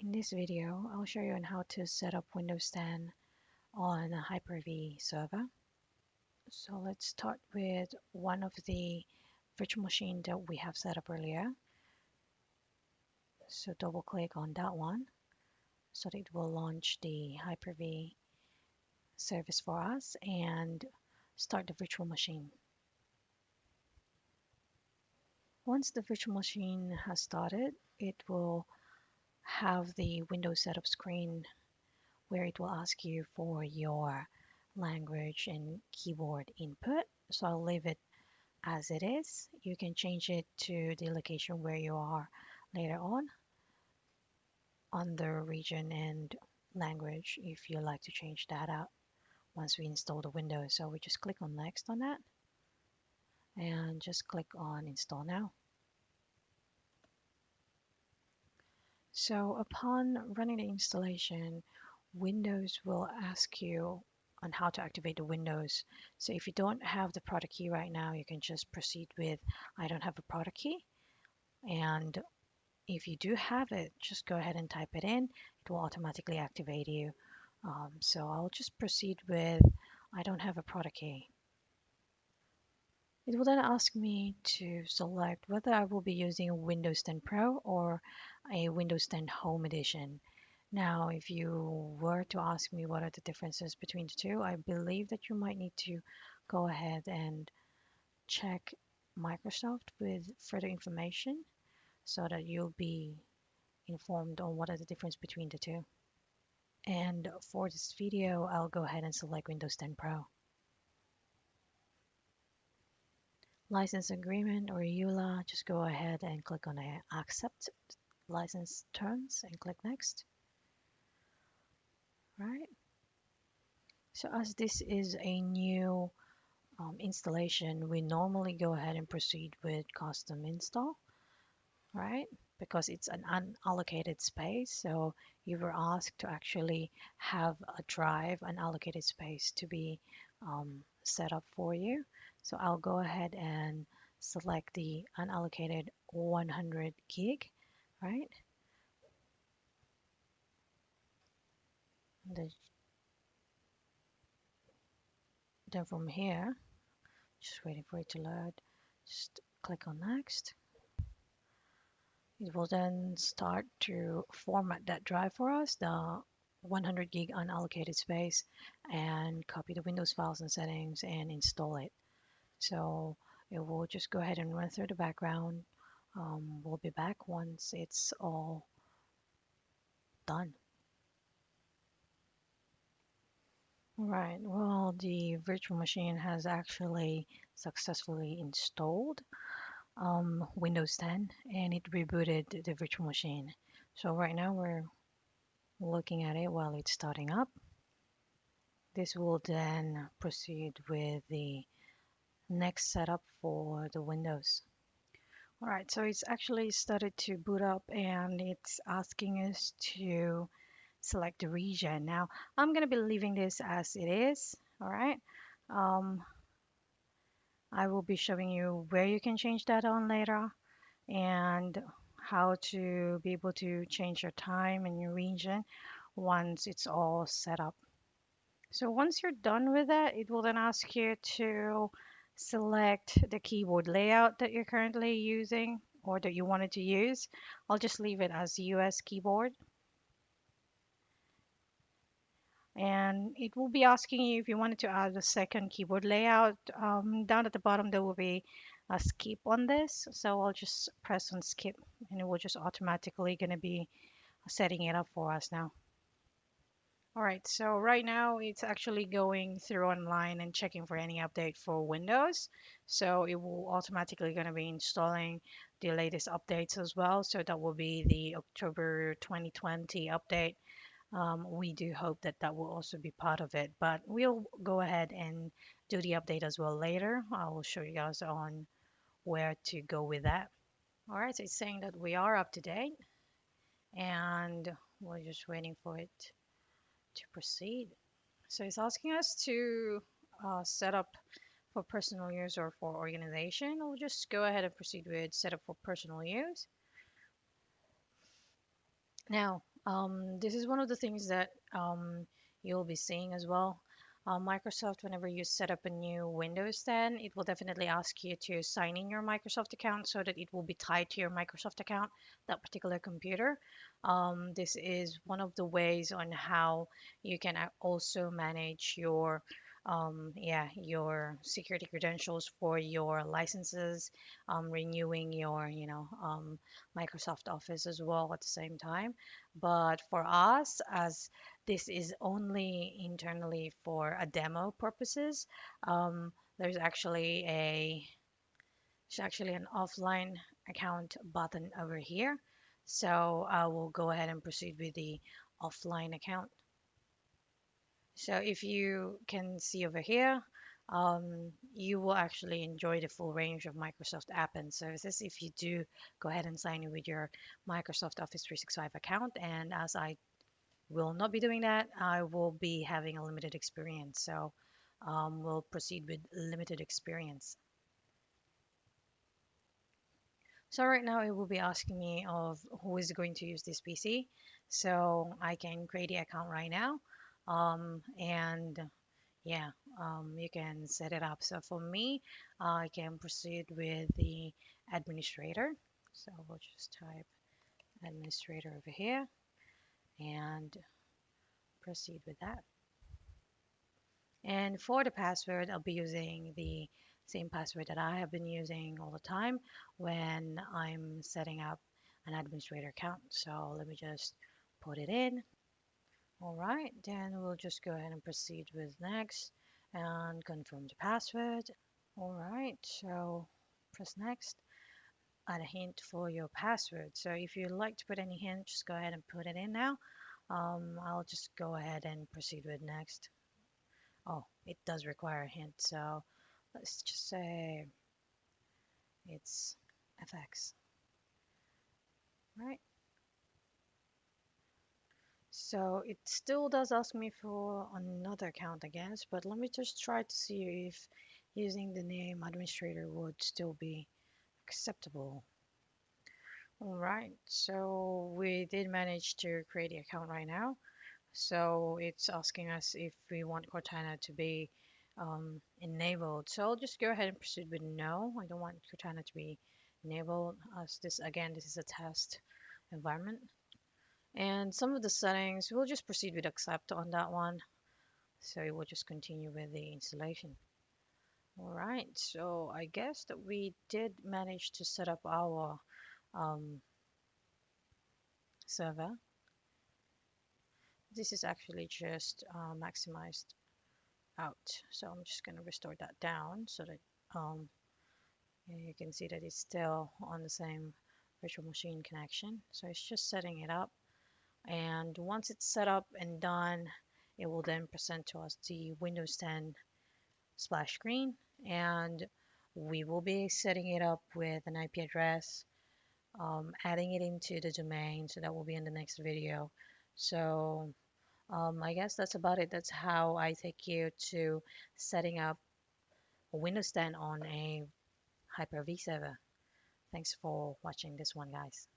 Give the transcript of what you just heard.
In this video, I'll show you on how to set up Windows 10 on a Hyper-V server. So let's start with one of the virtual machine that we have set up earlier. So double click on that one so that it will launch the Hyper-V service for us and start the virtual machine. Once the virtual machine has started, it will have the Windows setup screen where it will ask you for your language and keyboard input. So I'll leave it as it is. You can change it to the location where you are later on under region and language if you like to change that out once we install the Windows. So we just click on next on that and just click on install now. So upon running the installation, Windows will ask you on how to activate the Windows. So if you don't have the product key right now, you can just proceed with I don't have a product key. And if you do have it, just go ahead and type it in. It will automatically activate you. So I'll just proceed with I don't have a product key. It will then ask me to select whether I will be using Windows 10 Pro or a Windows 10 Home Edition. Now, if you were to ask me what are the differences between the two, I believe that you might need to go ahead and check Microsoft with further information so that you'll be informed on what are the difference between the two. And for this video, I'll go ahead and select Windows 10 Pro. License agreement or EULA, just go ahead and click on accept license terms and click next. Right. So as this is a new installation, we normally go ahead and proceed with custom install, right? Because it's an unallocated space. So you were asked to actually have a drive, an allocated space to be set up for you. So I'll go ahead and select the unallocated 100 gig, right? The, then from here, just waiting for it to load, just click on next. It will then start to format that drive for us, the 100 gig unallocated space, and copy the Windows files and settings and install it. So it will just go ahead and run through the background. We'll be back once it's all done. Right, well, the virtual machine has actually successfully installed Windows 10 and it rebooted the virtual machine. So right now we're looking at it while it's starting up. This will then proceed with the next setup for the Windows. All right, so it's actually started to boot up and it's asking us to select the region. Now, I'm going to be leaving this as it is. All right. Um, I will be showing you where you can change that on later and how to be able to change your time and your region once it's all set up. So once you're done with that, it will then ask you to select the keyboard layout that you're currently using or that you wanted to use. I'll just leave it as US keyboard. And it will be asking you if you wanted to add a second keyboard layout. Down at the bottom, there will be a skip on this. So I'll just press on skip and it will just automatically going to be setting it up for us now. All right, so right now it's actually going through online and checking for any update for Windows. So it will automatically going to be installing the latest updates as well. So that will be the October 2020 update. We do hope that that will also be part of it, but we'll go ahead and do the update as well later. I will show you guys on where to go with that. All right, so it's saying that we are up to date and we're just waiting for it to proceed. So it's asking us to set up for personal use or for organization. We'll just go ahead and proceed with setup for personal use. Now, This is one of the things that you'll be seeing as well. Microsoft, whenever you set up a new Windows 10, it will definitely ask you to sign in your Microsoft account so that it will be tied to your Microsoft account, that particular computer. This is one of the ways on how you can also manage your yeah, your security credentials for your licenses, renewing your, Microsoft Office as well at the same time. But for us, as this is only internally for a demo purposes, there's actually an offline account button over here. So I will go ahead and proceed with the offline account. So if you can see over here, you will actually enjoy the full range of Microsoft app and services if you do go ahead and sign in with your Microsoft Office 365 account. And as I will not be doing that, I will be having a limited experience. So we'll proceed with limited experience. So right now it will be asking me of who is going to use this PC. So I can create the account right now. And yeah, you can set it up. So for me, I can proceed with the administrator. So we'll just type administrator over here and proceed with that. And for the password, I'll be using the same password that I have been using all the time when I'm setting up an administrator account. So let me just put it in. All right, then we'll just go ahead and proceed with next and confirm the password. All right, so press next. Add a hint for your password. So if you'd like to put any hint, just go ahead and put it in now. I'll just go ahead and proceed with next. Oh, it does require a hint. So let's just say it's FX, right? So it still does ask me for another account, I guess, but let me just try to see if using the name administrator would still be acceptable. All right, so we did manage to create the account right now. So it's asking us if we want Cortana to be enabled. So I'll just go ahead and proceed with no. I don't want Cortana to be enabled as this, again, this is a test environment. And some of the settings, we'll just proceed with accept on that one. So it will just continue with the installation. All right, so I guess that we did manage to set up our um, server. This is actually just maximized out. So I'm just going to restore that down so that um, you can see that it's still on the same virtual machine connection. So it's just setting it up. And once it's set up and done, it will then present to us the Windows 10 splash screen. And we will be setting it up with an IP address, adding it into the domain. So that will be in the next video. So I guess that's about it. That's how I take you to setting up Windows 10 on a Hyper-V server. Thanks for watching this one, guys.